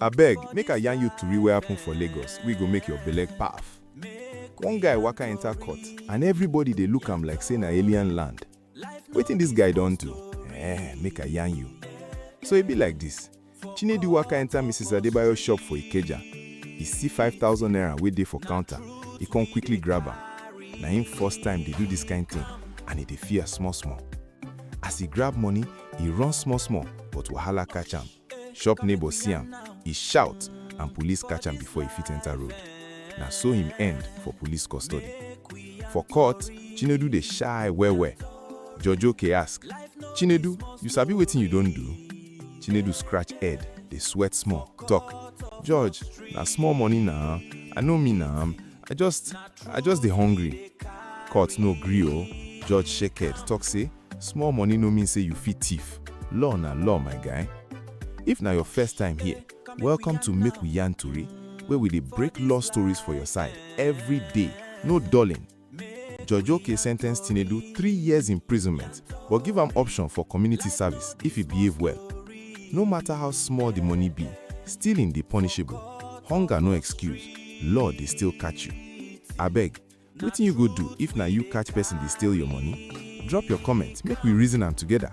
Abeg, make I yarn you tori wey happen for Lagos, we go make your belle paff. One guy waka enter court and everybody dey look am like say na alien land. Wetin dis guy don do? Make I yarn you. So e be like this. Chinedu waka enter Mrs. Adebayo shop for Ikeja. He see 5,000 naira wey dey for counter. He come quickly grab am. Na him first time dey do dis kind thing and he dey fear small small. As he grab money, he run small small, but wahala catch am. Shop neighbor see am, he shout and police catch am before he fit enter road. Na so him end for police custody. For court, Chinedu dey shy well. Judge Oke ask, "Chinedu, you sabi wetin you don do?" Chinedu scratch head, dey sweat small, talk, "Judge, na small money na, I no mean am, I just dey hungry." Court no gree o. Judge shake head, talk say, "Small money no mean say you fit thief. Law na law, my guy." If na your first time here, welcome to Make We Yarn Tori, where we dey break law stories for your side every day, no dulling. Judge Oke sentenced Chinedu 3 years imprisonment, but give am option for community service if he behave well. No matter how small the money be, stealing dey punishable. Hunger no excuse, law dey still catch you. Abeg, wetin you go do if na you catch person dey steal your money? Drop your comment, make we reason am together.